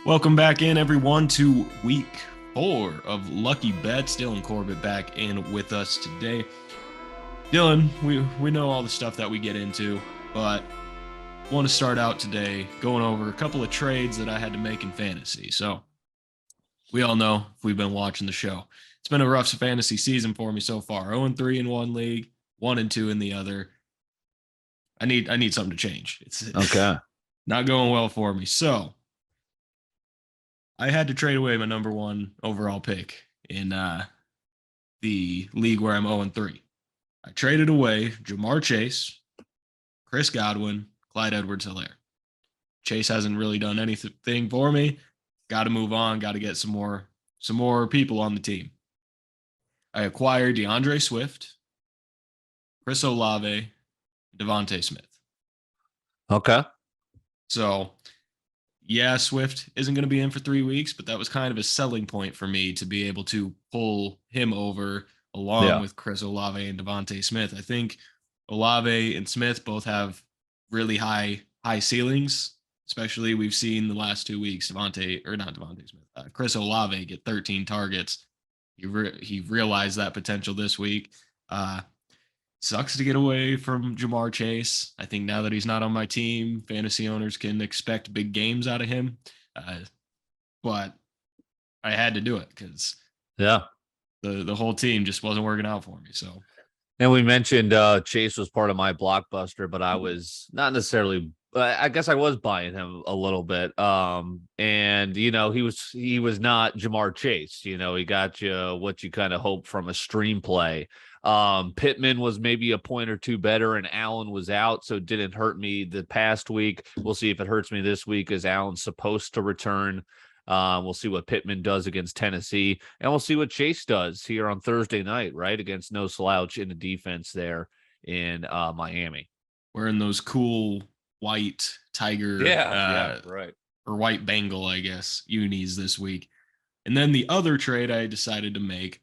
Welcome back in, everyone, to week 4 of Luckybet. Dylan Corbet back in with us today. Dylan, we know all the stuff that we get into, but want to start out today going over a couple of trades that I had to make in fantasy. So we all know if we've been watching the show, it's been a rough fantasy season for me so far. 0-3 in one league, 1-2 in the other. I need something to change. It's Okay. not going well for me. So I had to trade away my number one overall pick in the league where I'm 0-3. I traded away Jamar Chase, Chris Godwin, Clyde Edwards-Helaire. Chase hasn't really done anything for me. Got to move on. Got to get some more people on the team. I acquired DeAndre Swift, Chris Olave, Devonte Smith. Okay. So, yeah, Swift isn't going to be in for 3 weeks, but that was kind of a selling point for me to be able to pull him over along with Chris Olave and Devonte Smith. I think Olave and Smith both have really high ceilings. Especially we've seen the last 2 weeks, Chris Olave get 13 targets. He realized that potential this week. Sucks to get away from Jamar Chase. I think now that he's not on my team, fantasy owners can expect big games out of him. But I had to do it because the whole team just wasn't working out for me. So, and we mentioned Chase was part of my blockbuster, but I was not necessarily. I guess I was buying him a little bit. And he was not Jamar Chase. He got you what you kind of hope from a stream play. Pittman was maybe a point or two better, and Allen was out, so it didn't hurt me the past week. We'll see if it hurts me this week, as Allen's supposed to return. We'll see what Pittman does against Tennessee, and we'll see what Chase does here on Thursday night, right, against no slouch in the defense there in Miami. Wearing those cool white tiger, right, or white Bengal, I guess, unis this week. And then the other trade I decided to make.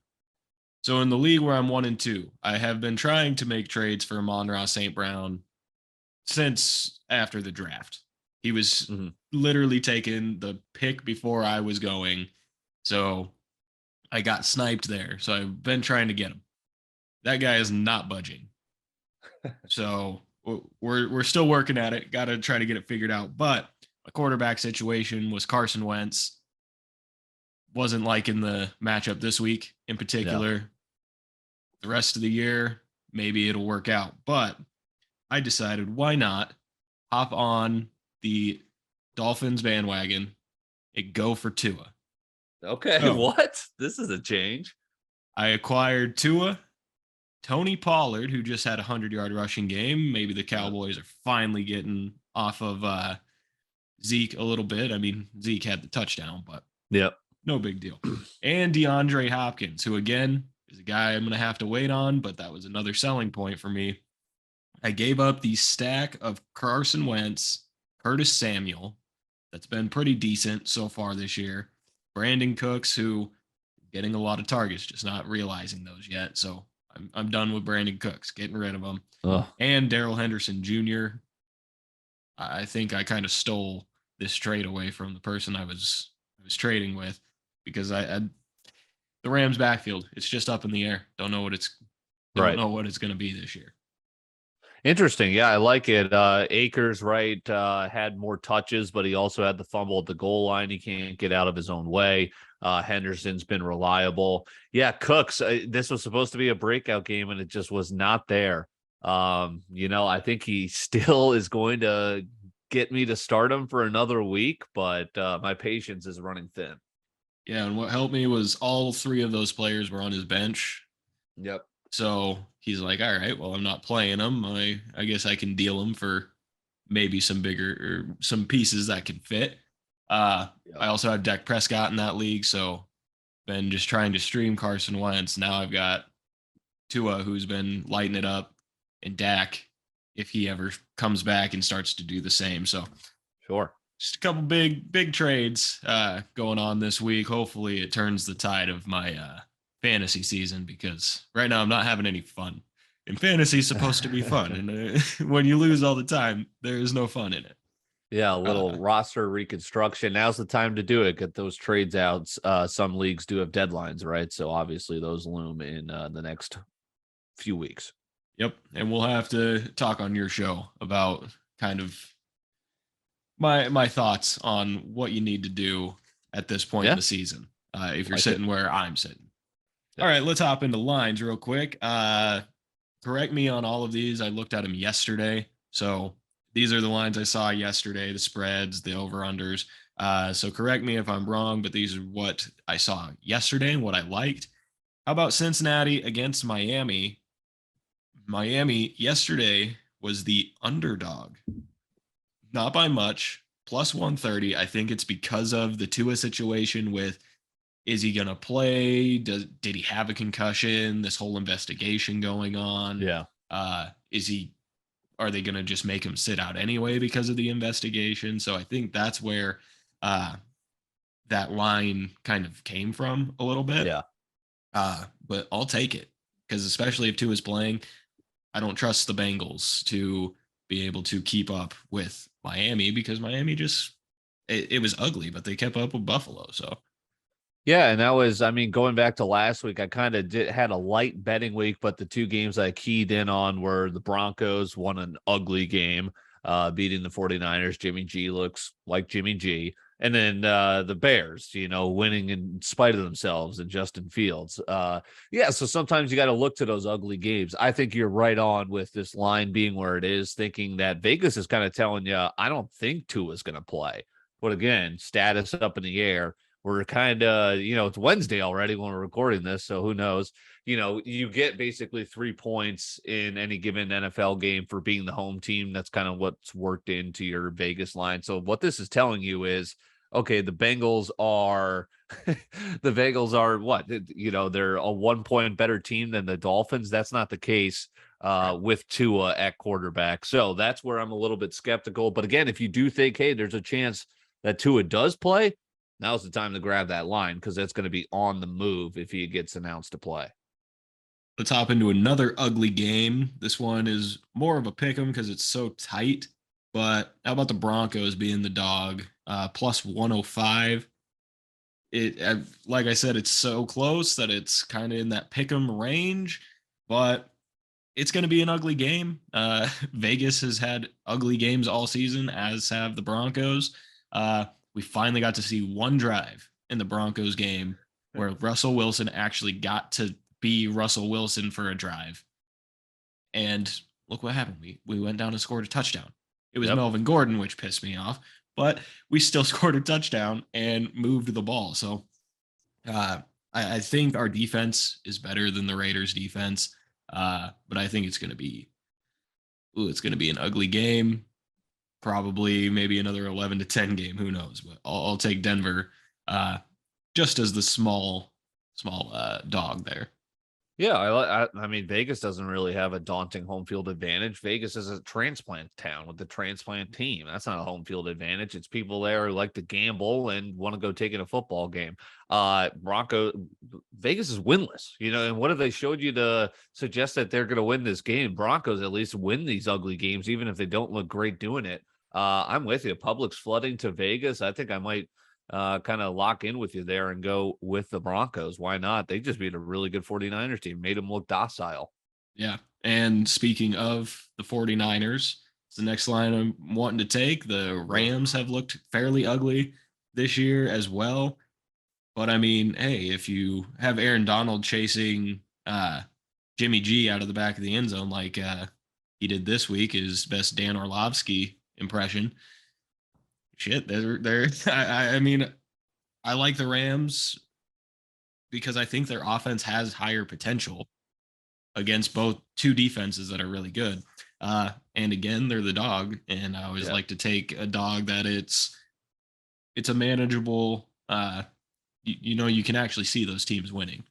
So in the league where I'm 1-2, I have been trying to make trades for Amon-Ra St. Brown since after the draft. He was literally taking the pick before I was going. So I got sniped there. So I've been trying to get him. That guy is not budging. So we're still working at it. Got to try to get it figured out. But my quarterback situation was Carson Wentz. Wasn't liking the matchup this week in particular. No. The rest of the year, maybe it'll work out. But I decided, why not hop on the Dolphins bandwagon and go for Tua. Okay, so, what? This is a change. I acquired Tua, Tony Pollard, who just had a 100-yard rushing game. Maybe the Cowboys are finally getting off of Zeke a little bit. I mean, Zeke had the touchdown, but no big deal. And DeAndre Hopkins, who, again, is a guy I'm going to have to wait on, but that was another selling point for me. I gave up the stack of Carson Wentz, Curtis Samuel, that's been pretty decent so far this year, Brandon Cooks, who is getting a lot of targets, just not realizing those yet. So I'm done with Brandon Cooks, getting rid of him. And Darrell Henderson Jr. I think I kind of stole this trade away from the person I was trading with, because the Rams backfield, it's just up in the air. Don't know what it's going to be this year. Interesting. Yeah, I like it. Akers, had more touches, but he also had the fumble at the goal line. He can't get out of his own way. Henderson's been reliable. Yeah, Cooks, this was supposed to be a breakout game, and it just was not there. I think he still is going to get me to start him for another week, but my patience is running thin. Yeah, and what helped me was all 3 of those players were on his bench. Yep. So he's like, all right, well, I'm not playing them. I guess I can deal them for maybe some bigger or some pieces that can fit. I also have Dak Prescott in that league, so been just trying to stream Carson Wentz. Now I've got Tua, who's been lighting it up, and Dak, if he ever comes back and starts to do the same. So sure. Just a couple big trades going on this week. Hopefully it turns the tide of my fantasy season, because right now I'm not having any fun. And fantasy is supposed to be fun. And when you lose all the time, there is no fun in it. Yeah, a little roster reconstruction. Now's the time to do it. Get those trades out. Some leagues do have deadlines, right? So obviously those loom in the next few weeks. Yep. And we'll have to talk on your show about kind of my thoughts on what you need to do at this point in Yeah, the season. If you're like sitting it. where I'm sitting. Yeah. All right, let's hop into lines real quick. Correct me on all of these. I looked at them yesterday. So these are the lines I saw yesterday, the spreads, the over-unders. So correct me if I'm wrong, but these are what I saw yesterday and what I liked. How about Cincinnati against Miami? Miami yesterday was the underdog, not by much, plus 130. I think it's because of the Tua situation with, is he going to play? Did he have a concussion? This whole investigation going on. Yeah. Is he, are they going to just make him sit out anyway because of the investigation? So I think that's where that line kind of came from a little bit. Yeah. But I'll take it, because especially if Tua is playing, I don't trust the Bengals to be able to keep up with Miami, because Miami just, it was ugly, but they kept up with Buffalo. So Yeah, and that was, I mean, going back to last week, I kind of had a light betting week, but the two games I keyed in on were the Broncos won an ugly game, beating the 49ers. Jimmy G looks like Jimmy G. And then the Bears, winning in spite of themselves and Justin Fields. Yeah, so sometimes you got to look to those ugly games. I think you're right on with this line being where it is, thinking that Vegas is kind of telling you, I don't think Tua is going to play. But again, status up in the air. We're kind of, it's Wednesday already when we're recording this. So who knows? You get basically 3 points in any given NFL game for being the home team. That's kind of what's worked into your Vegas line. So what this is telling you is, okay, the Bengals are what? They're a 1 point better team than the Dolphins. That's not the case with Tua at quarterback. So that's where I'm a little bit skeptical. But again, if you do think, hey, there's a chance that Tua does play, now's the time to grab that line, because that's going to be on the move if he gets announced to play. let's hop into another ugly game. This one is more of a pick 'em because it's so tight. But how about the Broncos being the dog, plus 105? Like I said, it's so close that it's kind of in that pick 'em range, but it's going to be an ugly game. Vegas has had ugly games all season, as have the Broncos. We finally got to see one drive in the Broncos game where Russell Wilson actually got to be Russell Wilson for a drive. And look what happened. We went down and scored a touchdown. It was Melvin Gordon, which pissed me off, but we still scored a touchdown and moved the ball. So I think our defense is better than the Raiders' defense. But I think it's going to be an ugly game. Probably maybe another 11-10 game. Who knows? But I'll take Denver just as the small dog there. Yeah, I mean, Vegas doesn't really have a daunting home field advantage. Vegas is a transplant town with the transplant team. That's not a home field advantage. It's people there who like to gamble and want to go take in a football game. Vegas is winless, and what have they showed you to suggest that they're going to win this game? Broncos at least win these ugly games, even if they don't look great doing it. I'm with you. Public's flooding to Vegas. I think I might kind of lock in with you there and go with the Broncos. Why not? They just beat a really good 49ers team, made them look docile. Yeah. And speaking of the 49ers, it's the next line I'm wanting to take. The Rams have looked fairly ugly this year as well. But I mean, hey, if you have Aaron Donald chasing Jimmy G out of the back of the end zone like he did this week, his best Dan Orlovsky impression, shit, they're I mean, I like the Rams because I think their offense has higher potential against both two defenses that are really good. And again, they're the dog, and I always like to take a dog that it's a manageable. You can actually see those teams winning.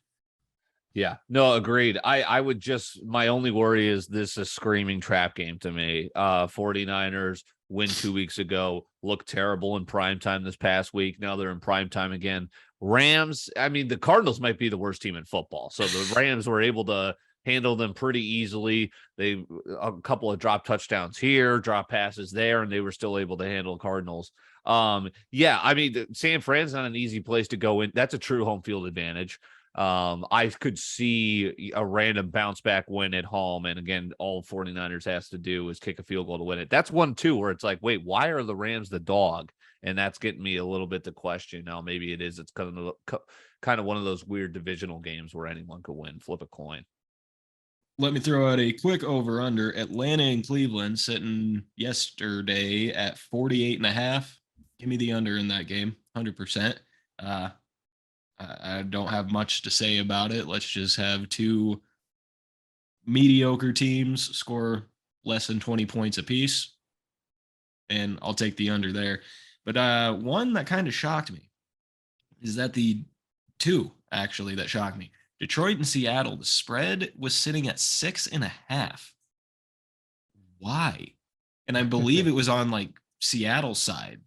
Yeah, no, agreed. I would just, my only worry is this is a screaming trap game to me. 49ers win 2 weeks ago, looked terrible in primetime this past week. Now they're in primetime again. Rams, I mean, the Cardinals might be the worst team in football. So the Rams were able to handled them pretty easily. They a couple of drop touchdowns here, drop passes there, and they were still able to handle Cardinals. Yeah, I mean, San Fran's not an easy place to go in. That's a true home field advantage. I could see a random bounce back win at home. And again, all 49ers has to do is kick a field goal to win it. That's 1-2 where it's like, wait, why are the Rams the dog? And that's getting me a little bit to question. Now, maybe it is. It's kind of one of those weird divisional games where anyone could win. Flip a coin. Let me throw out a quick over under. Atlanta and Cleveland sitting yesterday at 48.5. Give me the under in that game, 100%. I don't have much to say about it. Let's just have two mediocre teams score less than 20 points apiece, and I'll take the under there. But one that kind of shocked me is that two actually that shocked me. Detroit and Seattle, the spread was sitting at 6.5. Why? And I believe it was on like Seattle's side.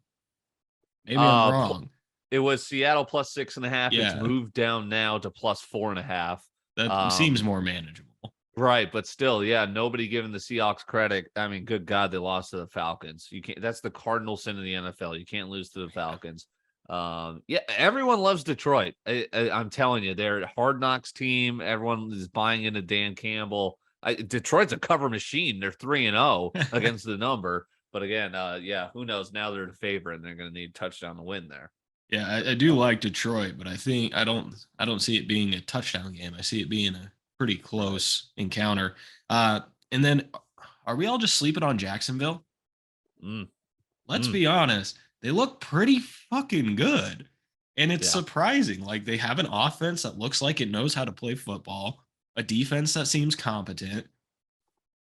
Maybe I'm wrong. It was Seattle plus 6.5. Yeah. It's moved down now to plus 4.5. That seems more manageable. Right, but still, yeah, nobody giving the Seahawks credit. I mean, good God, they lost to the Falcons. You can't. That's the cardinal sin of the NFL. You can't lose to the Falcons. Yeah, everyone loves Detroit. I'm telling you, they're a hard knocks team. Everyone is buying into Dan Campbell. Detroit's a cover machine. They're 3-0 against the number. But again, yeah, who knows? Now they're the favorite, and they're going to need a touchdown to win there. Yeah, I do like Detroit, but I think I don't see it being a touchdown game. I see it being a pretty close encounter. And then, are we all just sleeping on Jacksonville? Let's be honest. They look pretty fucking good. And it's surprising. Like, they have an offense that looks like it knows how to play football, a defense that seems competent,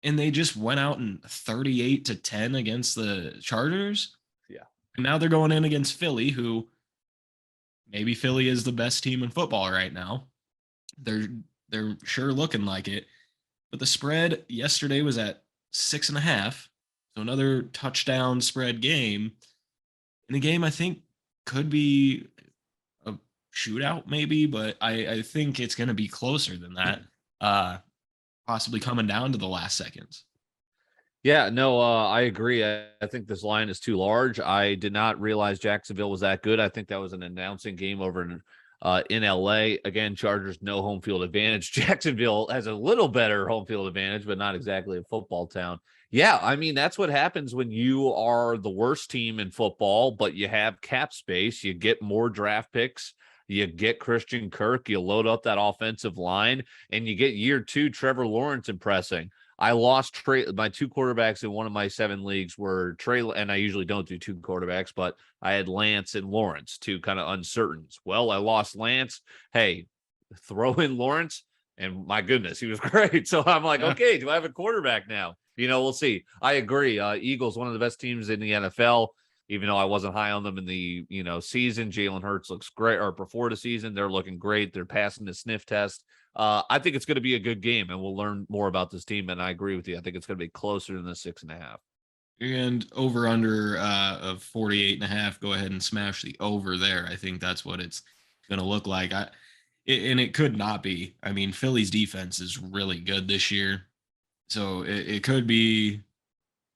and they just went out and 38-10 against the Chargers. Yeah. And now they're going in against Philly, who maybe Philly is the best team in football right now. They're sure looking like it. But the spread yesterday was at 6.5. So another touchdown spread game. And the game, I think, could be a shootout maybe, but I think it's going to be closer than that. Possibly coming down to the last seconds. Yeah, no, I agree. I think this line is too large. I did not realize Jacksonville was that good. I think that was an announcing game over in LA. Again, Chargers, no home field advantage. Jacksonville has a little better home field advantage, but not exactly a football town. Yeah, I mean, that's what happens when you are the worst team in football, but you have cap space. You get more draft picks. You get Christian Kirk. You load up that offensive line, and you get year two Trevor Lawrence impressing. I lost my two quarterbacks in one of my 7 leagues were Trey, and I usually don't do 2 quarterbacks, but I had Lance and Lawrence, 2 kind of uncertains. Well, I lost Lance. Hey, throw in Lawrence, and my goodness, he was great. So I'm like, okay, do I have a quarterback now? We'll see. I agree. Eagles, one of the best teams in the NFL, even though I wasn't high on them in the season. Jalen Hurts looks great, or before the season, they're looking great. They're passing the sniff test. I think it's going to be a good game, and we'll learn more about this team. And I agree with you. I think it's going to be closer than the 6.5. And over under of 48.5. Go ahead and smash the over there. I think that's what it's going to look like. And it could not be. I mean, Philly's defense is really good this year, so it could be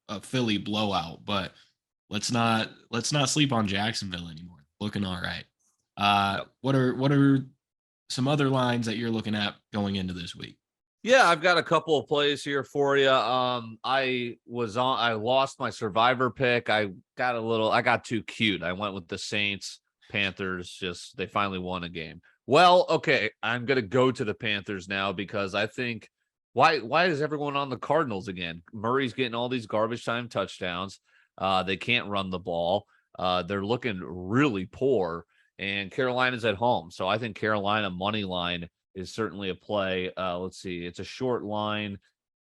a Philly blowout. But let's not sleep on Jacksonville anymore. Looking all right. What are some other lines that you're looking at going into this week? Yeah, I've got a couple of plays here for you. I lost my survivor pick. I got too cute. I went with the Saints, Panthers. They finally won a game. Well, okay, I'm going to go to the Panthers now because I think why is everyone on the Cardinals again? Murray's getting all these garbage time touchdowns. They can't run the ball. They're looking really poor, and Carolina's at home. So I think Carolina money line is certainly a play. Let's see. It's a short line.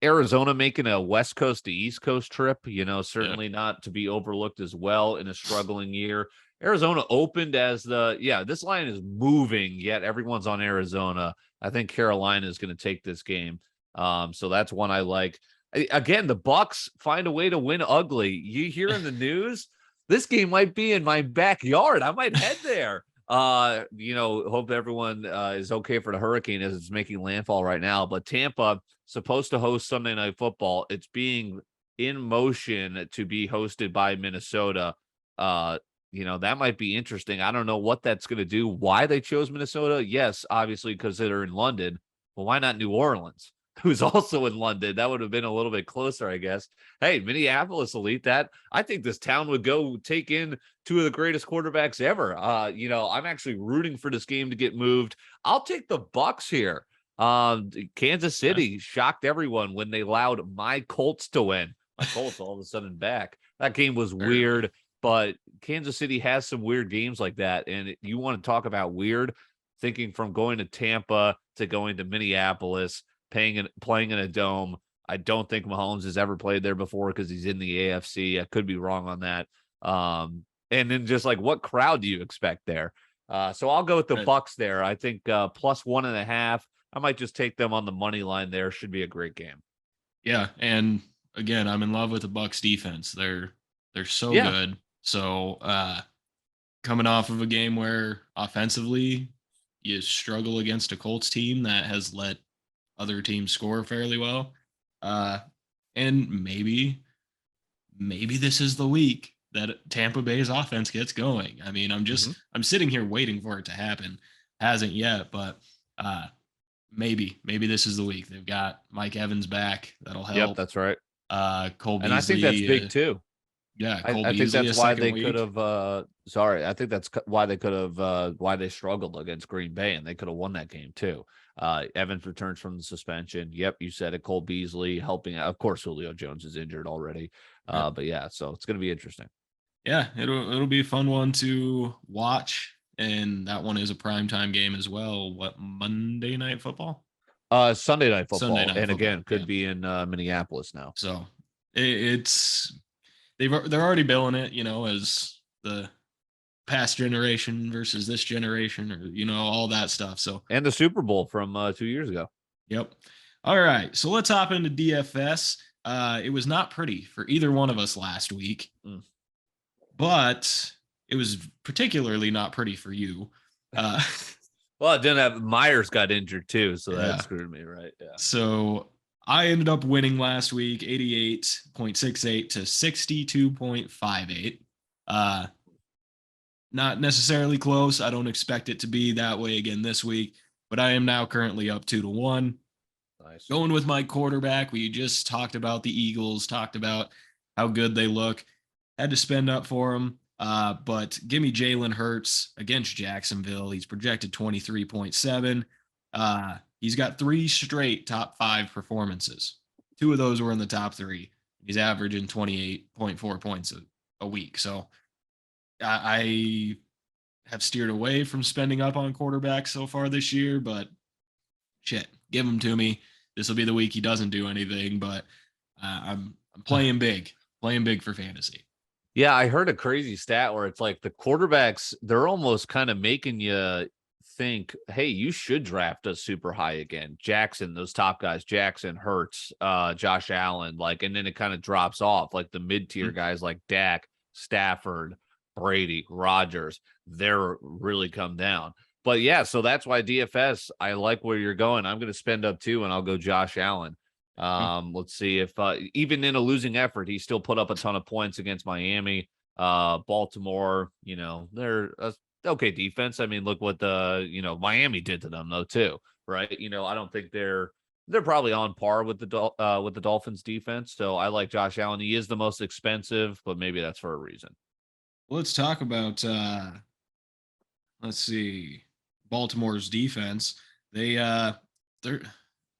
Arizona making a West Coast to East Coast trip, certainly not to be overlooked as well in a struggling year. Arizona opened as this line is moving, yet everyone's on Arizona. I think Carolina is going to take this game. So that's one I like. Again, the Bucks find a way to win ugly. You hear in the news, this game might be in my backyard. I might head there. Hope everyone is okay for the hurricane as it's making landfall right now. But Tampa supposed to host Sunday Night Football. It's being in motion to be hosted by Minnesota. That might be interesting. I don't know what that's going to do. Why they chose Minnesota? Yes, obviously because they're in London. But why not New Orleans, who's also in London? That would have been a little bit closer, I guess. Hey, Minneapolis elite that. I think this town would go take in two of the greatest quarterbacks ever. I'm actually rooting for this game to get moved. I'll take the Bucks here. Kansas City shocked everyone when they allowed my Colts to win. My Colts all of a sudden back. That game was weird, but Kansas City has some weird games like that. And you want to talk about weird, thinking from going to Tampa to going to Minneapolis, playing in a dome. I don't think Mahomes has ever played there before because he's in the AFC. I could be wrong on that. And then just like, what crowd do you expect there? So I'll go with the Bucks there. I think plus 1.5. I might just take them on the money line there. Should be a great game. Yeah, and again, I'm in love with the Bucks defense. They're so good. So coming off of a game where offensively you struggle against a Colts team that has let other teams score fairly well, and maybe this is the week that Tampa Bay's offense gets going. I mean, I'm sitting here waiting for it to happen. Hasn't yet, but maybe this is the week. They've got Mike Evans back. That'll help. Yep, that's right. Cole Beasley, and I think that's big too. Yeah, I think that's why they could have. I think that's why they could have. Why they struggled against Green Bay, and they could have won that game too. Evans returns from the suspension. Yep, you said it. Cole Beasley helping out. Of course, Julio Jones is injured already. But yeah, so it's going to be interesting. Yeah, it'll be a fun one to watch, and that one is a primetime game as well. What, Monday Night Football? Sunday Night Football, Sunday Night and Football, again could be in Minneapolis now. So it's they're already billing it, as the past generation versus this generation, or all that stuff. So and the Super Bowl from 2 years ago. Yep. All right, so let's hop into DFS. It was not pretty for either one of us last week, but it was particularly not pretty for you. Well, it didn't have Myers got injured too, so that screwed me, right? Yeah. So I ended up winning last week 88.68 to 62.58. Not necessarily close. I don't expect it to be that way again this week, but I am now currently up 2-1. Nice. Going with my quarterback. We just talked about the Eagles, talked about how good they look. Had to spend up for them. But give me Jalen Hurts against Jacksonville. He's projected 23.7. He's got 3 straight top 5 performances. 2 of those were in the top 3. He's averaging 28.4 points a week. So I have steered away from spending up on quarterbacks so far this year, but shit, give him to me. This will be the week he doesn't do anything, but I'm playing big for fantasy. Yeah, I heard a crazy stat where it's like the quarterbacks, they're almost kind of making you think, hey, you should draft us super high again. Jackson, those top guys, Jackson, Hurts, Josh Allen, and then it kind of drops off. Like the mid-tier guys like Dak, Stafford, Brady, Rodgers, they're really come down. But yeah, so that's why DFS, I like where you're going. I'm going to spend up too, and I'll go Josh Allen. Let's see if even in a losing effort, he still put up a ton of points against Miami. Baltimore, they're okay defense. I mean, look what Miami did to them though too, right? I don't think they're probably on par with the Dolphins defense. So I like Josh Allen. He is the most expensive, but maybe that's for a reason. Let's talk about let's see, Baltimore's defense. They're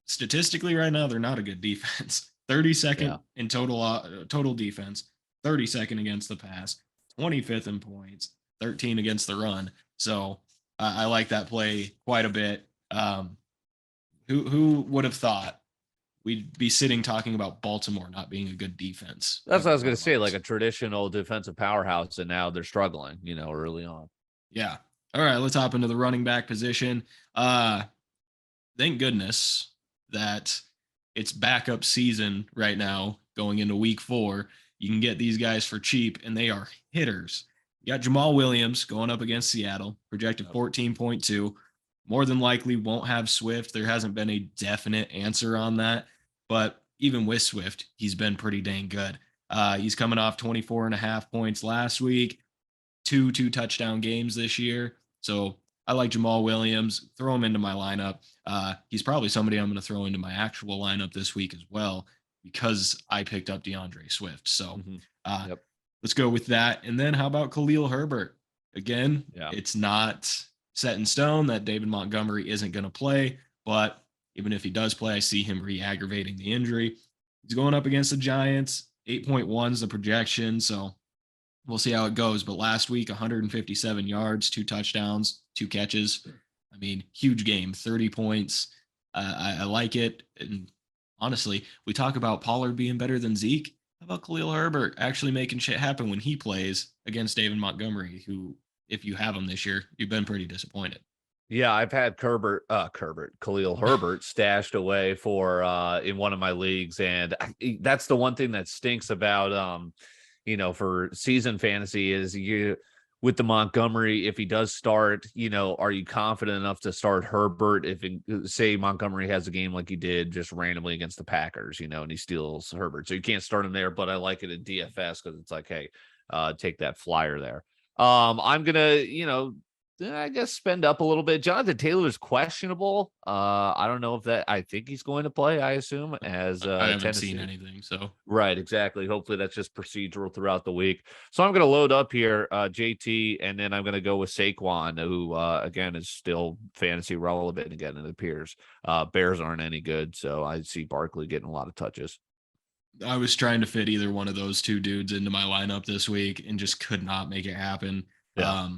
statistically right now, they're not a good defense. 32nd in total defense, 32nd against the pass, 25th in points, 13 against the run. So I like that play quite a bit. Who would have thought we'd be sitting talking about Baltimore not being a good defense? That's what I was going to say, like a traditional defensive powerhouse, and now they're struggling, early on. Yeah. All right, let's hop into the running back position. Thank goodness that it's backup season right now going into week 4. You can get these guys for cheap, and they are hitters. You got Jamal Williams going up against Seattle, projected 14.2. More than likely won't have Swift. There hasn't been a definite answer on that. But even with Swift, he's been pretty dang good. He's coming off 24 and a half points last week, two touchdown games this year. So I like Jamal Williams. Throw him into my lineup. He's probably somebody I'm going to throw into my actual lineup this week as well because I picked up DeAndre Swift. So Yep. let's go with that. And then how about Khalil Herbert? Again, Yeah. it's not set in stone that David Montgomery isn't going to play, but even if he does play, I see him re-aggravating the injury. He's going up against the Giants. 8.1 is the projection, so we'll see how it goes. But last week, 157 yards, 2 touchdowns, 2 catches. I mean, huge game, 30 points. I like it. And honestly, we talk about Pollard being better than Zeke. How about Khalil Herbert actually making shit happen when he plays against David Montgomery, who, if you have him this year, you've been pretty disappointed. Yeah, I've had Khalil Herbert stashed away for in one of my leagues, and that's the one thing that stinks about for season fantasy is you with the Montgomery. If he does start, are you confident enough to start Herbert if say Montgomery has a game like he did just randomly against the Packers, and he steals Herbert, so you can't start him there. But I like it in DFS because it's like, hey, take that flyer there. I'm gonna, I guess spend up a little bit. Jonathan Taylor is questionable. I don't know if that. I think he's going to play. I assume as I haven't Tennessee. seen anything, so Right, exactly. Hopefully that's just procedural throughout the week. So I'm going to load up here, JT, and then I'm going to go with Saquon, who again is still fantasy relevant. Again, it appears Bears aren't any good, so I see Barkley getting a lot of touches. I was trying to fit either one of those two dudes into my lineup this week and just could not make it happen. Yeah.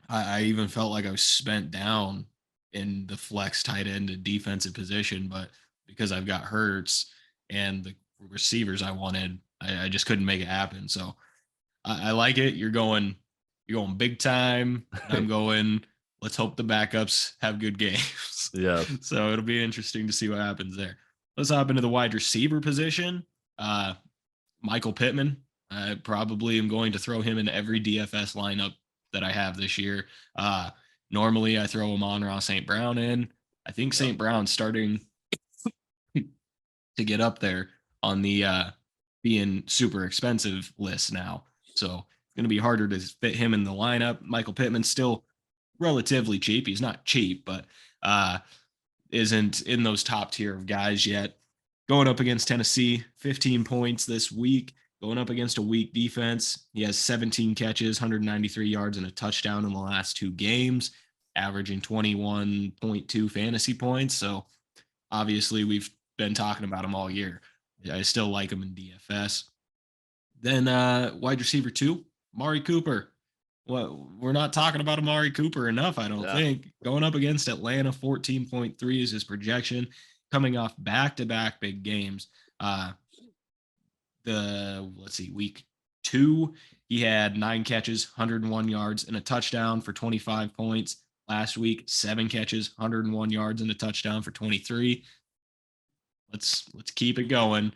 I even felt like I was spent down in the flex tight end and defensive position, but because I've got Hurts and the receivers I wanted, I just couldn't make it happen. So I like it. You're going big time. And I'm going, let's hope the backups have good games. Yeah. So it'll be interesting to see what happens there. Let's hop into the wide receiver position. Michael Pittman. I probably am going to throw him in every DFS lineup that I have this year. Normally I throw Amon-Ra St. Brown in. I think St. Brown's starting to get up there on the being super expensive list now. So it's going to be harder to fit him in the lineup. Michael Pittman's still relatively cheap. He's not cheap, but isn't in those top tier of guys yet. Going up against Tennessee, 15 points this week. Going up against a weak defense. He has 17 catches, 193 yards, and a touchdown in the last 2 games, averaging 21.2 fantasy points. So obviously we've been talking about him all year. I still like him in DFS. Then wide receiver 2, Amari Cooper. Well, we're not talking about Amari Cooper enough, I don't think. Going up against Atlanta, 14.3 is his projection, coming off back-to-back big games. Week 2, he had 9 catches, 101 yards, and a touchdown for 25 points. Last week, 7 catches, 101 yards, and a touchdown for 23. Let's keep it going.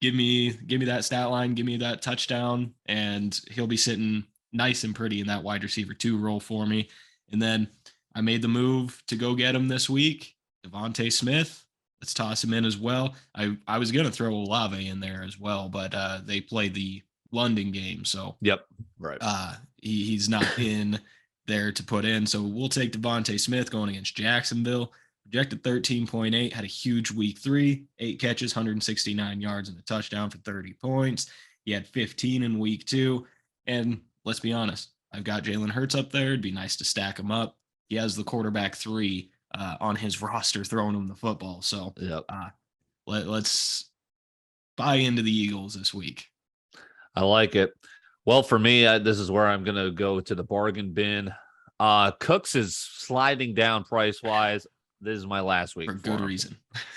Give me that stat line, give me that touchdown, and he'll be sitting nice and pretty in that wide receiver 2 role for me. And then I made the move to go get him this week, Devonte Smith. Let's toss him in as well. I was gonna throw Olave in there as well, but they play the London game, so right. He's not in there to put in. So we'll take Devonte Smith going against Jacksonville. Projected 13.8, had a huge week 3, 8 catches, 169 yards, and a touchdown for 30 points. He had 15 in week 2. And let's be honest, I've got Jalen Hurts up there. It'd be nice to stack him up. He has the quarterback 3 on his roster throwing him the football. So let's buy into the Eagles this week. I like it. Well, for me, this is where I'm going to go to the bargain bin. Cooks is sliding down price-wise. This is my last week. For good reason.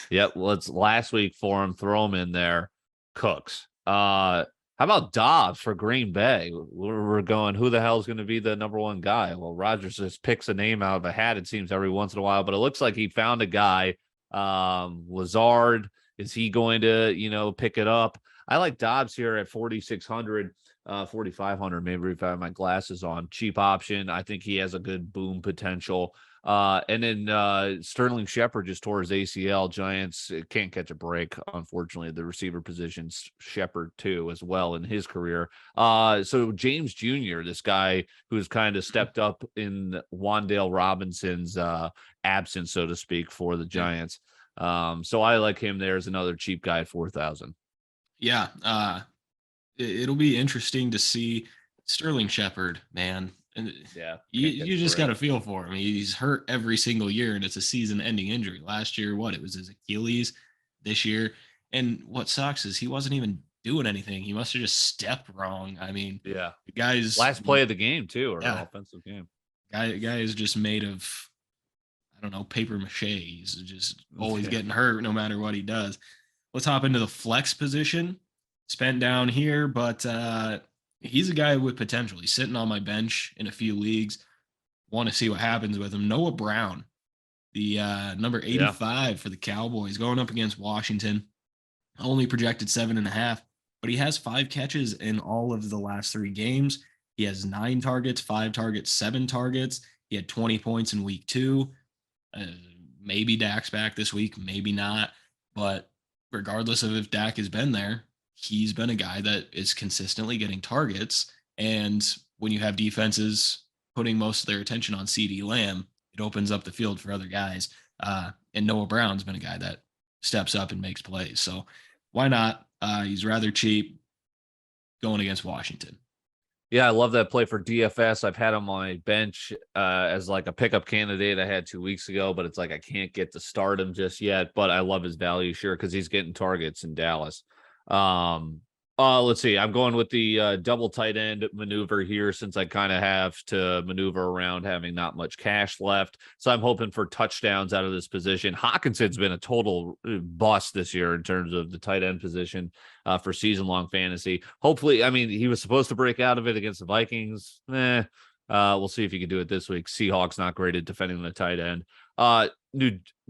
Yep. Well, it's last week for him. Throw him in there. Cooks. How about Dobbs for Green Bay? We're going, who the hell is going to be the number 1 guy? Well, Rodgers just picks a name out of a hat, it seems, every once in a while, but it looks like he found a guy. Lazard, is he going to, pick it up? I like Dobbs here at 4,600, 4,500, maybe if I have my glasses on. Cheap option. I think he has a good boom potential. And then Sterling Shepard just tore his ACL. Giants can't catch a break, unfortunately. The receiver positions Shepard too, as well in his career. So James Jr., this guy who's kind of stepped up in Wan'Dale Robinson's absence, so to speak, for the Giants. So I like him there as another cheap guy at 4,000. Yeah. It'll be interesting to see Sterling Shepard, man. And Yeah, you just got to feel for him. He's hurt every single year, and it's a season-ending injury. Last year, it was his Achilles. This year, and what sucks is he wasn't even doing anything. He must have just stepped wrong. I mean, yeah, the guy's last play of the game too, or yeah, offensive game. Guy is just made of, I don't know, paper mache. He's just always getting hurt no matter what he does. Let's hop into the flex position. Spent down here, but he's a guy with potential. He's sitting on my bench in a few leagues. Want to see what happens with him. Noah Brown, the number 85 for the Cowboys, going up against Washington. Only projected 7.5, but he has 5 catches in all of the last 3 games. He has 9 targets, 5 targets, 7 targets. He had 20 points in week 2. Maybe Dak's back this week, maybe not. But regardless of if Dak has been there, he's been a guy that is consistently getting targets. And when you have defenses putting most of their attention on CD Lamb, it opens up the field for other guys. And Noah Brown's been a guy that steps up and makes plays. So why not? He's rather cheap going against Washington. Yeah, I love that play for DFS. I've had him on my bench as like a pickup candidate I had 2 weeks ago, but it's like I can't get to start him just yet. But I love his value, sure, because he's getting targets in Dallas. Let's see. I'm going with the double tight end maneuver here since I kind of have to maneuver around having not much cash left. So I'm hoping for touchdowns out of this position. Hawkinson's been a total bust this year in terms of the tight end position for season-long fantasy. Hopefully, I mean, he was supposed to break out of it against the Vikings. We'll see if he can do it this week. Seahawks not great at defending the tight end.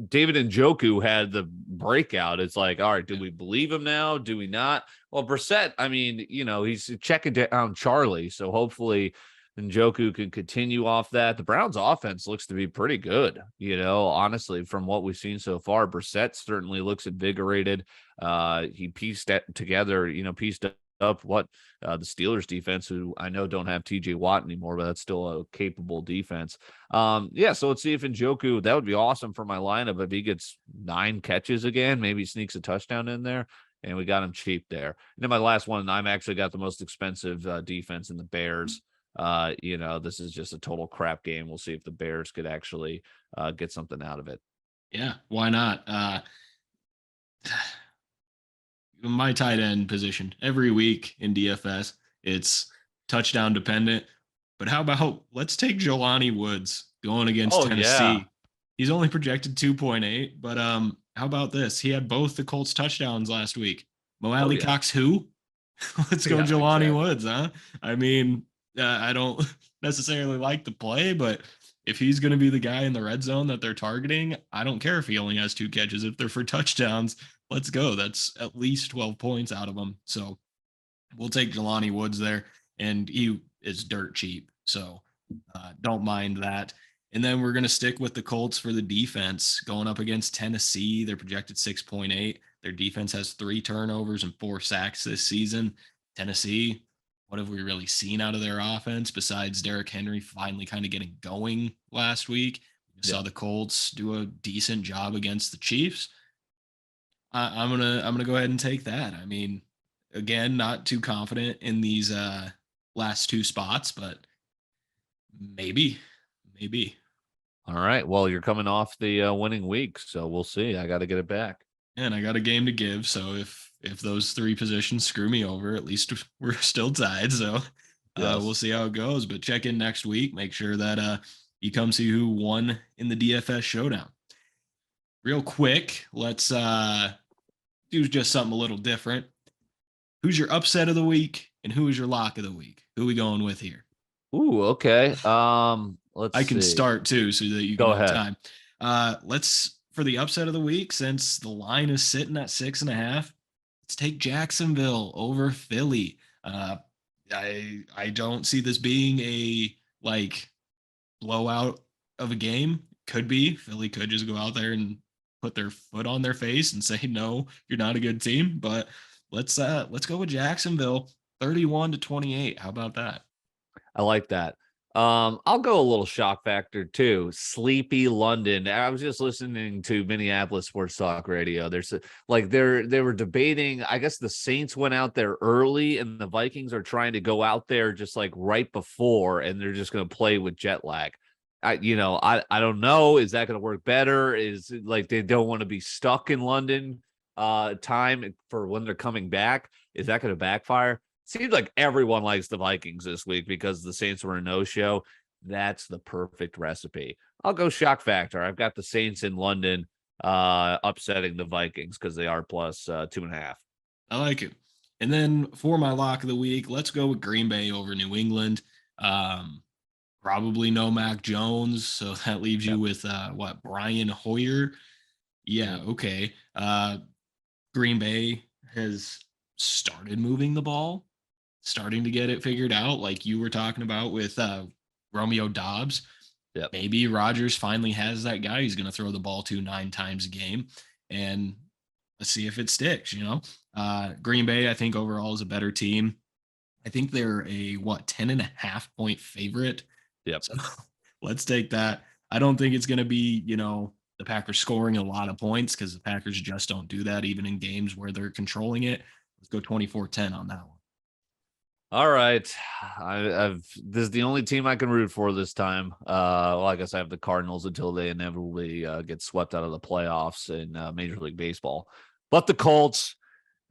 David Njoku had the breakout. It's like, all right, do we believe him now? Do we not? Well, Brissett, I mean, he's checking down Charlie. So hopefully Njoku can continue off that. The Browns offense looks to be pretty good, honestly, from what we've seen so far. Brissett certainly looks invigorated. He pieced that together, pieced up what the Steelers defense, who I know don't have TJ Watt anymore, but that's still a capable defense. So let's see if Njoku, that would be awesome for my lineup. If he gets 9 catches again, maybe sneaks a touchdown in there, and we got him cheap there. And then my last one, I'm actually got the most expensive defense in the Bears. This is just a total crap game. We'll see if the Bears could actually get something out of it. Yeah, why not? My tight end position every week in DFS, it's touchdown dependent. But how about let's take Jelani Woods going against Tennessee? Yeah. He's only projected 2.8, but how about this? He had both the Colts touchdowns last week. Mo Alley Cox, who? Let's go Jelani Woods, huh? I mean, I don't necessarily like the play, but if he's going to be the guy in the red zone that they're targeting, I don't care if he only has 2 catches. If they're for touchdowns, let's go. That's at least 12 points out of him. So we'll take Jelani Woods there, and he is dirt cheap. So don't mind that. And then we're going to stick with the Colts for the defense going up against Tennessee. They're projected 6.8. Their defense has 3 turnovers and 4 sacks this season. Tennessee, what have we really seen out of their offense besides Derrick Henry finally kind of getting going last week? We saw the Colts do a decent job against the Chiefs. I'm gonna go ahead and take that. I mean, again, not too confident in these last 2 spots, but maybe. All right. Well, you're coming off the winning week, so we'll see. I got to get it back. And I got a game to give, so if those 3 positions screw me over, at least we're still tied. So we'll see how it goes. But check in next week. Make sure that you come see who won in the DFS showdown. Real quick, let's do just something a little different. Who's your upset of the week and who is your lock of the week? Who are we going with here? Ooh, okay. I can start too, so that you can go have ahead. Time. Let's for the upset of the week, since the line is sitting at 6.5. let's take Jacksonville over Philly. I don't see this being a like blowout of a game. Could be Philly could just go out there and put their foot on their face and say no, you're not a good team. But let's go with Jacksonville 31-28. How about that? I like that. I'll go a little shock factor too. Sleepy London. I was just listening to Minneapolis Sports Talk Radio. They were debating. I guess the Saints went out there early, and the Vikings are trying to go out there just like right before, and they're just going to play with jet lag. I don't know. Is that going to work better? Is it like they don't want to be stuck in London time for when they're coming back? Is that going to backfire? Seems like everyone likes the Vikings this week because the Saints were a no-show. That's the perfect recipe. I'll go shock factor. I've got the Saints in London upsetting the Vikings because they are plus 2.5. I like it. And then for my lock of the week, let's go with Green Bay over New England. Probably no Mac Jones, so that leaves you with Brian Hoyer. Yeah, okay. Green Bay has started moving the ball, starting to get it figured out, like you were talking about with Romeo Dobbs. Yep. Maybe Rodgers finally has that guy he's going to throw the ball to 9 times a game, and let's see if it sticks. Green Bay, I think overall is a better team. I think they're a 10.5 point favorite. Yep. So let's take that. I don't think it's going to be, the Packers scoring a lot of points because the Packers just don't do that, even in games where they're controlling it. Let's go 24-10 on that one. All right. This is the only team I can root for this time. Well, I guess I have the Cardinals until they inevitably get swept out of the playoffs in Major League Baseball. But the Colts,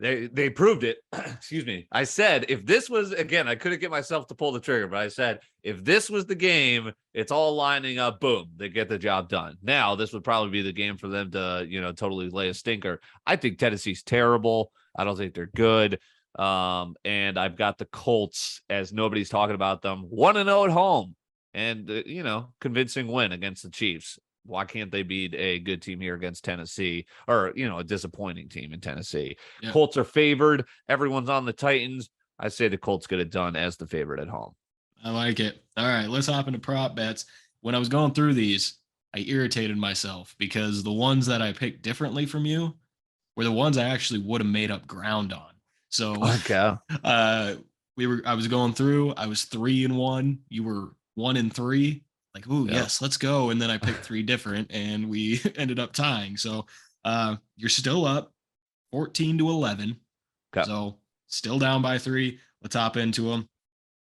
they proved it. Excuse me. I said, if this was, again, I couldn't get myself to pull the trigger, but I said, if this was the game, it's all lining up, boom, they get the job done. Now, this would probably be the game for them to, totally lay a stinker. I think Tennessee's terrible. I don't think they're good. And I've got the Colts, as nobody's talking about them, 1-0 at home and, convincing win against the Chiefs. Why can't they beat a good team here against Tennessee or, a disappointing team in Tennessee? Yeah. Colts are favored. Everyone's on the Titans. I say the Colts get it done as the favorite at home. I like it. All right, let's hop into prop bets. When I was going through these, I irritated myself because the ones that I picked differently from you were the ones I actually would have made up ground on. So okay. I was going through, I was 3-1, you were 1-3. Like, ooh, yep. Yes, let's go. And then I picked 3 different and we ended up tying. So you're still up 14-11. Okay. So still down by 3. Let's hop into them.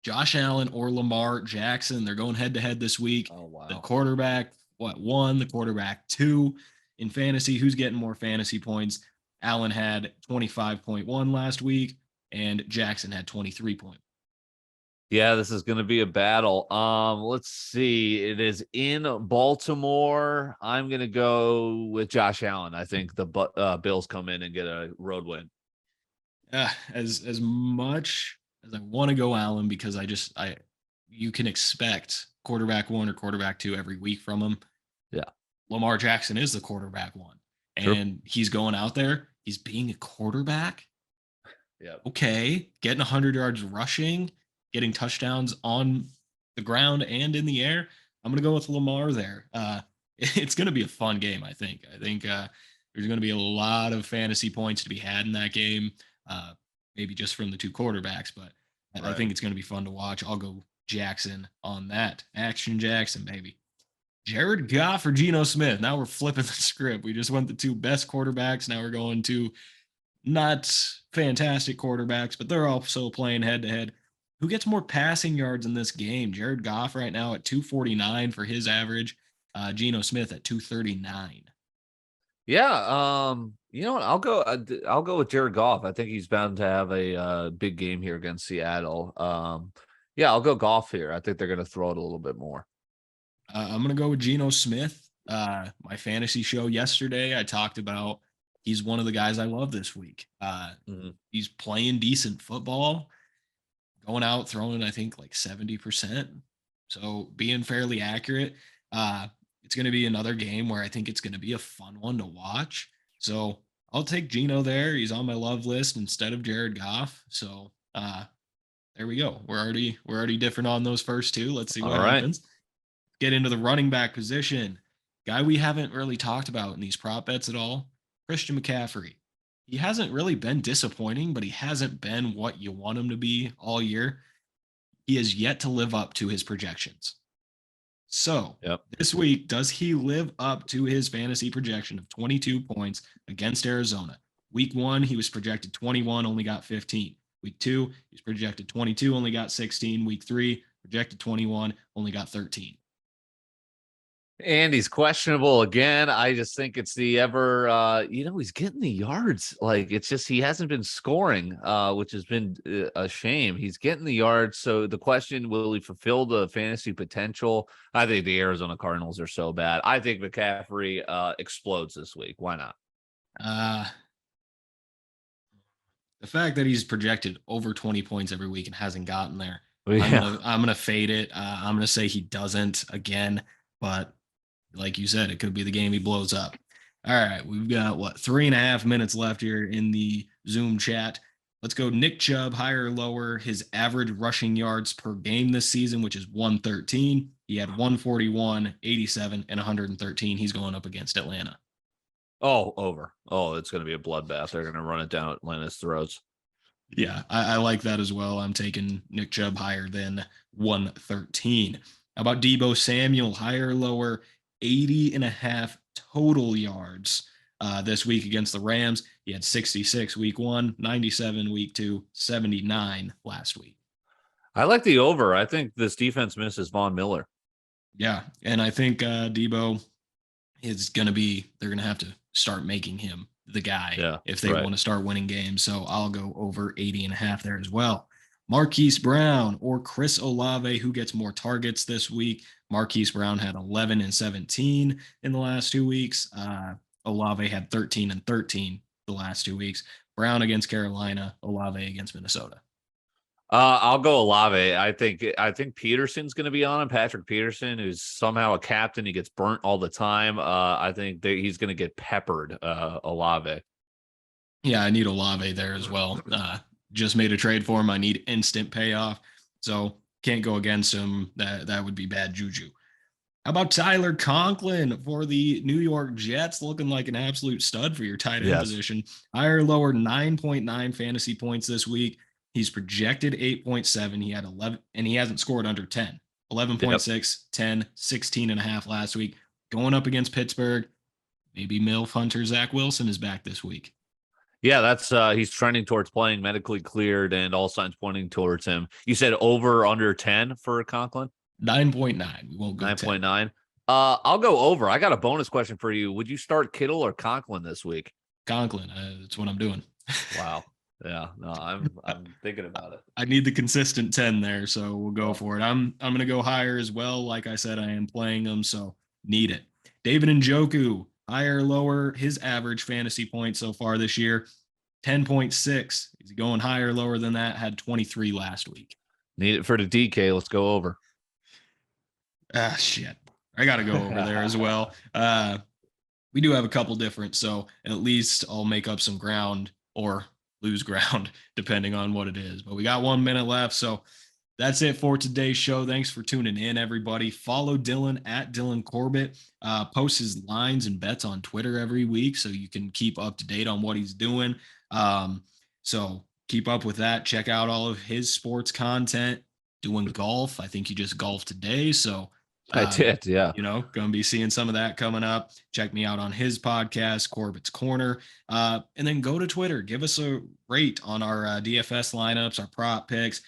Josh Allen or Lamar Jackson, they're going head to head this week. Oh, wow. The quarterback, 1, the quarterback 2 in fantasy. Who's getting more fantasy points? Allen had 25.1 last week and Jackson had 23. Yeah, this is going to be a battle. Let's see. It is in Baltimore. I'm going to go with Josh Allen. I think the Bills come in and get a road win. As much as I want to go Allen because you can expect quarterback 1 or quarterback 2 every week from him. Yeah. Lamar Jackson is the quarterback 1 and he's going out there. He's being a quarterback. Yeah. Okay. Getting 100 yards rushing, getting touchdowns on the ground and in the air. I'm going to go with Lamar there. It's going to be a fun game, I think. There's going to be a lot of fantasy points to be had in that game, maybe just from the 2 quarterbacks, but right. I think it's going to be fun to watch. I'll go Jackson on that. Action Jackson, baby. Jared Goff or Geno Smith. Now we're flipping the script. We just went the 2 best quarterbacks. Now we're going to not fantastic quarterbacks, but they're also playing head to head. Who gets more passing yards in this game? Jared Goff right now at 249 for his average. Geno Smith at 239. Yeah, you know what? I'll go with Jared Goff. I think he's bound to have a big game here against Seattle. Yeah, I'll go Goff here. I think they're going to throw it a little bit more. I'm going to go with Geno Smith. My fantasy show yesterday, I talked about he's one of the guys I love this week. He's playing decent football, going out throwing, I think, like 70%. So being fairly accurate. It's going to be another game where I think it's going to be a fun one to watch. So I'll take Geno there. He's on my love list instead of Jared Goff. So there we go. We're already different on those first two. Let's see All what right. happens. Get into the running back position. Guy we haven't really talked about in these prop bets at all, Christian McCaffrey. He hasn't really been disappointing, but he hasn't been what you want him to be all year. He has yet to live up to his projections. So Yep. this week, does he live up to his fantasy projection of 22 points against Arizona? Week 1, he was projected 21, only got 15. Week 2, he was projected 22, only got 16. Week 3, projected 21, only got 13. And he's questionable again. I just think it's the ever, he's getting the yards. Like, it's just he hasn't been scoring, which has been a shame. He's getting the yards. So the question, will he fulfill the fantasy potential? I think the Arizona Cardinals are so bad. I think McCaffrey explodes this week. Why not? The fact that he's projected over 20 points every week and hasn't gotten there, Yeah. I'm gonna fade it. I'm gonna say he doesn't again, but like you said, it could be the game he blows up. All right, we've got 3.5 minutes left here in the Zoom chat. Let's go Nick Chubb, higher or lower. His average rushing yards per game this season, which is 113. He had 141, 87, and 113. He's going up against Atlanta. Oh, over. Oh, it's going to be a bloodbath. They're going to run it down Atlanta's throats. Yeah, I like that as well. I'm taking Nick Chubb higher than 113. How about Deebo Samuel, higher or lower? 80.5 total yards this week against the Rams. He had 66 week 1, 97 week 2, 79 last week. I like the over. I think this defense misses Von Miller. Yeah, and I think Deebo is going to be, they're going to have to start making him the guy if they want to start winning games. So I'll go over 80.5 there as well. Marquise Brown or Chris Olave, who gets more targets this week? Marquise Brown had 11 and 17 in the last 2 weeks. Olave had 13 and 13 the last 2 weeks. Brown against Carolina, Olave against Minnesota. I'll go Olave. I think Peterson's going to be on him. Patrick Peterson, who's somehow a captain. He gets burnt all the time. I think he's going to get peppered. Olave. Yeah, I need Olave there as well. Just made a trade for him. I need instant payoff. So can't go against him. That would be bad juju. How about Tyler Conklin for the New York Jets? Looking like an absolute stud for your tight end position. Higher or lower 9.9 fantasy points this week. He's projected 8.7. He had 11, and he hasn't scored under 10. 11.6, 10, 16.5 last week. Going up against Pittsburgh. Maybe MILF Hunter Zach Wilson is back this week. Yeah, that's he's trending towards playing medically cleared, and all signs pointing towards him. You said over under 10 for Conklin? 9.9. We won't go 9.9. I'll go over. I got a bonus question for you. Would you start Kittle or Conklin this week? Conklin. That's what I'm doing. Wow. Yeah, no, I'm thinking about it. I need the consistent 10 there, so we'll go for it. I'm going to go higher as well. Like I said, I am playing them, so need it. David Njoku, higher or lower? His average fantasy point so far this year, 10.6. Is he going higher or lower than that? Had 23 last week. Need it for the DK. Let's go over. Shit. I got to go over there as well. We do have a couple different, so at least I'll make up some ground or lose ground depending on what it is. But we got 1 minute left, so that's it for today's show. Thanks for tuning in, everybody. Follow Dylan at Dylan Corbet. Posts his lines and bets on Twitter every week, so you can keep up to date on what he's doing. So keep up with that. Check out all of his sports content. Doing golf. I think you just golfed today, so I did, yeah. Going to be seeing some of that coming up. Check me out on his podcast, Corbet's Corner. And then go to Twitter. Give us a rate on our DFS lineups, our prop picks.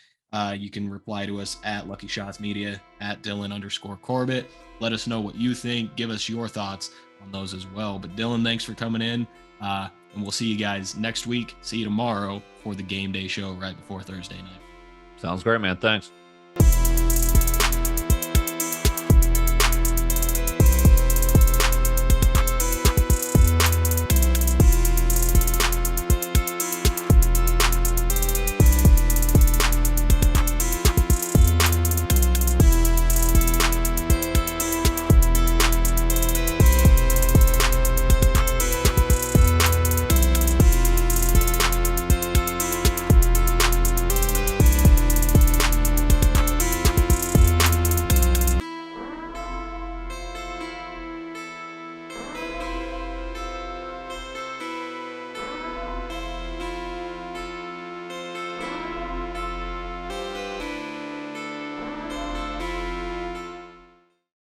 You can reply to us at Lucky Shots Media, at Dylan_Corbett. Let us know what you think. Give us your thoughts on those as well. But Dylan, thanks for coming in. And we'll see you guys next week. See you tomorrow for the game day show right before Thursday night. Sounds great, man. Thanks.